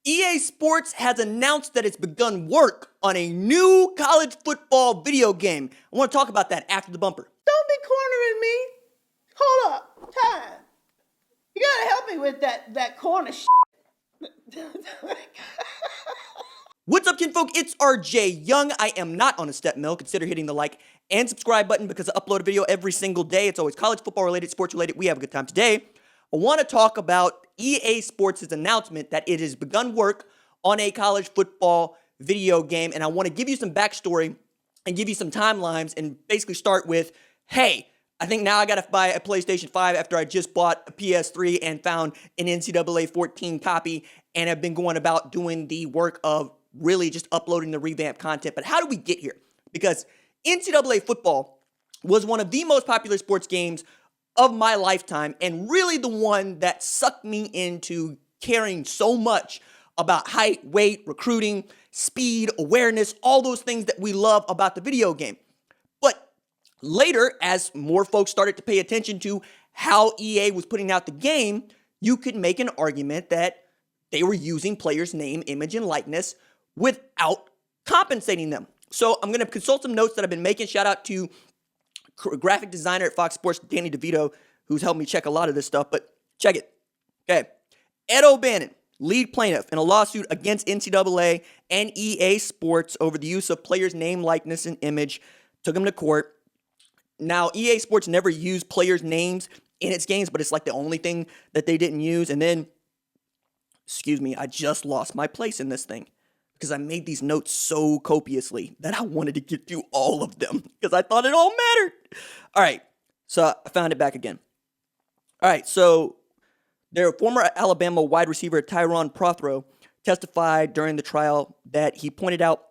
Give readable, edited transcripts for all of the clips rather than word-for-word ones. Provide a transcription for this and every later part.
EA Sports has announced that it's begun work on a new college football video game. I want to talk about that after the bumper. Don't be cornering me. Hold up. Time. You gotta help me with that corner What's up, kinfolk? It's RJ Young. I am not on a step mill. Consider hitting the like and subscribe button because I upload a video every single day. It's always college football related, sports related. We have a good time today. I want to talk about EA Sports' announcement that it has begun work on a college football video game. And I want to give you some backstory and give you some timelines and basically start with, hey, I think now I got to buy a PlayStation 5 after I just bought a PS3 and found an NCAA 14 copy and have been going about doing the work of really just uploading the revamped content. But how do we get here? Because NCAA football was one of the most popular sports games of my lifetime and really the one that sucked me into caring so much about height, weight, recruiting, speed, awareness, all those things that we love about the video game. But later, as more folks started to pay attention to how EA was putting out the game, you could make an argument that they were using players' name, image, and likeness without compensating them. So I'm going to consult some notes that I've been making. Shout out to graphic designer at Fox Sports, Danny DeVito, who's helped me check a lot of this stuff, but check it. Okay. Ed O'Bannon, lead plaintiff in a lawsuit against NCAA and EA Sports over the use of players' name, likeness, and image, took him to court. Now, EA Sports never used players' names in its games, but it's like the only thing that they didn't use. And then, I just lost my place in this thing because I made these notes so copiously that I wanted to get through all of them because I thought it all mattered. All right, so I found it back again. All right, so their former Alabama wide receiver Tyron Prothro testified during the trial that he pointed out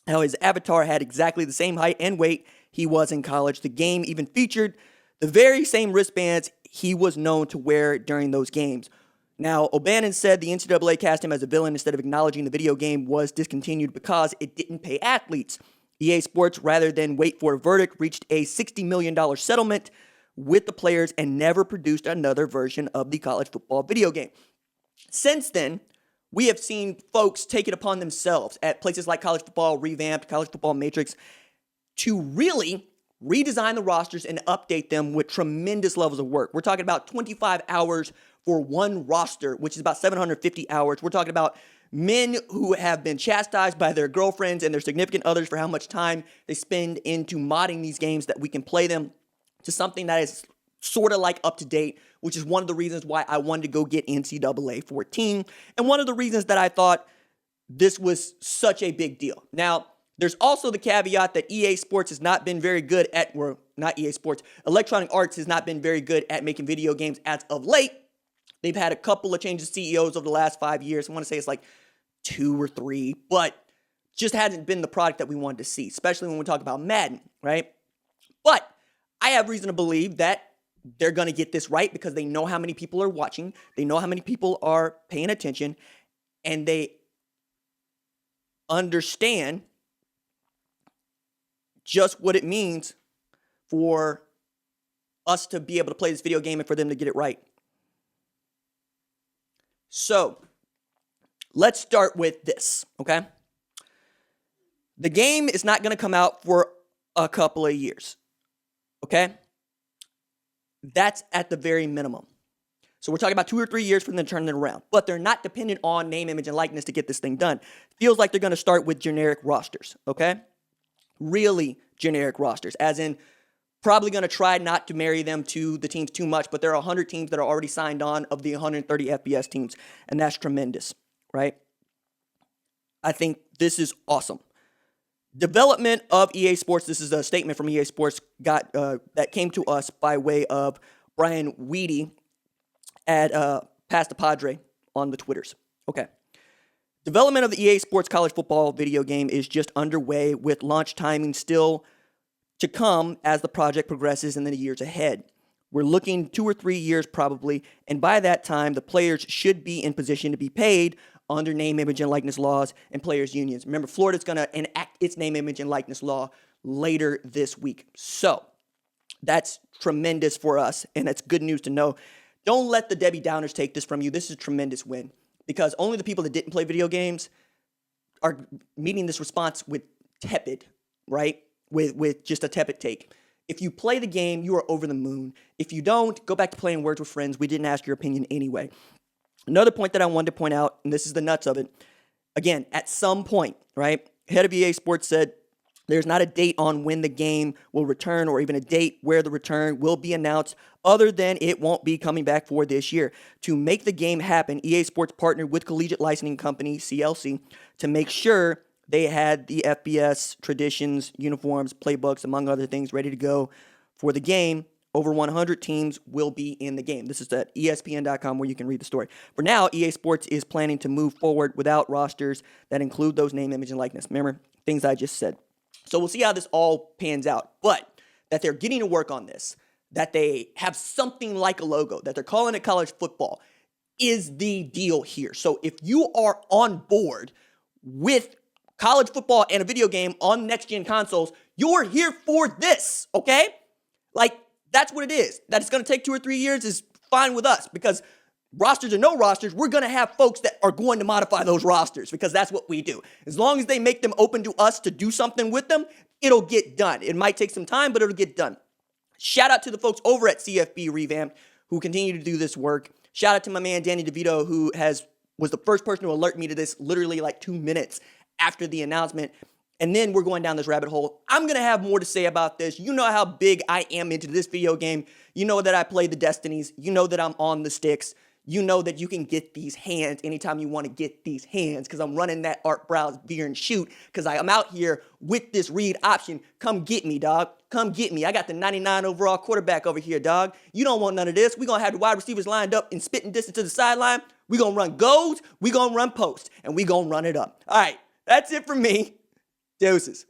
how his avatar had exactly the same height and weight he was in college. The game even featured the very same wristbands he was known to wear during those games. Now, O'Bannon said the NCAA cast him as a villain instead of acknowledging the video game was discontinued because it didn't pay athletes. EA Sports, rather than wait for a verdict, reached a $60 million settlement with the players and never produced another version of the college football video game. Since then, we have seen folks take it upon themselves at places like College Football Revamped, College Football Matrix, to really redesign the rosters and update them with tremendous levels of work. We're talking about 25 hours for one roster, which is about 750 hours. We're talking about men who have been chastised by their girlfriends and their significant others for how much time they spend into modding these games that we can play them to something that is sort of like up to date, which is one of the reasons why I wanted to go get NCAA 14. And one of the reasons that I thought this was such a big deal. Now, there's also the caveat that EA Sports has not been very good at, or not EA Sports, Electronic Arts has not been very good at making video games as of late. They've had a couple of changes of CEOs over the last 5 years. I want to say it's like 2 or 3, but just hasn't been the product that we wanted to see, especially when we talk about Madden, right? But I have reason to believe that they're going to get this right because they know how many people are watching. They know how many people are paying attention, and they understand just what it means for us to be able to play this video game and for them to get it right. So, let's start with this, okay? The game is not going to come out for a couple of years, okay? That's at the very minimum. So we're talking about 2 or 3 years for them to turn it around. But they're not dependent on name, image, and likeness to get this thing done. Feels like they're going to start with generic rosters, okay? Really generic rosters, as in probably going to try not to marry them to the teams too much, but there are 100 teams that are already signed on of the 130 FBS teams, and that's tremendous, right? I think this is awesome. Development of EA Sports, this is a statement from EA Sports that came to us by way of Brian Weedy at Pass the Padre on the Twitters. Okay. Development of the EA Sports college football video game is just underway, with launch timing still to come as the project progresses in the years ahead. We're looking 2 or 3 years probably, and by that time, the players should be in position to be paid under name, image, and likeness laws and players' unions. Remember, Florida's going to enact its name, image, and likeness law later this week. So that's tremendous for us, and that's good news to know. Don't let the Debbie Downers take this from you. This is a tremendous win because only the people that didn't play video games are meeting this response with tepid, right? With just a tepid take. If you play the game, you are over the moon. If you don't, go back to playing Words with Friends. We didn't ask your opinion anyway. Another point that I wanted to point out, and this is the nuts of it, again, at some point, right? Head of EA Sports said there's not a date on when the game will return or even a date where the return will be announced other than it won't be coming back for this year. To make the game happen, EA Sports partnered with collegiate licensing company CLC to make sure they had the FBS traditions, uniforms, playbooks, among other things, ready to go for the game. Over 100 teams will be in the game. This is at ESPN.com where you can read the story. For now, EA Sports is planning to move forward without rosters that include those name, image, and likeness. Remember, things I just said. So we'll see how this all pans out. But that they're getting to work on this, that they have something like a logo, that they're calling it college football, is the deal here. So if you are on board with college football and a video game on next-gen consoles, you're here for this, okay? Like, that's what it is. That it's going to take 2 or 3 years is fine with us because rosters or no rosters, we're going to have folks that are going to modify those rosters because that's what we do. As long as they make them open to us to do something with them, it'll get done. It might take some time, but it'll get done. Shout out to the folks over at CFB Revamped who continue to do this work. Shout out to my man Danny DeVito who was the first person to alert me to this literally like 2 minutes after the announcement. And then we're going down this rabbit hole. I'm going to have more to say about this. You know how big I am into this video game. You know that I play the Destinies. You know that I'm on the sticks. You know that you can get these hands anytime you want to get these hands because I'm running that Art Browse veer and shoot because I'm out here with this read option. Come get me, dog. Come get me. I got the 99 overall quarterback over here, dog. You don't want none of this. We're going to have the wide receivers lined up in spitting distance to the sideline. We're going to run goals. We're going to run posts. And we're going to run it up. All right. That's it for me. Deuces.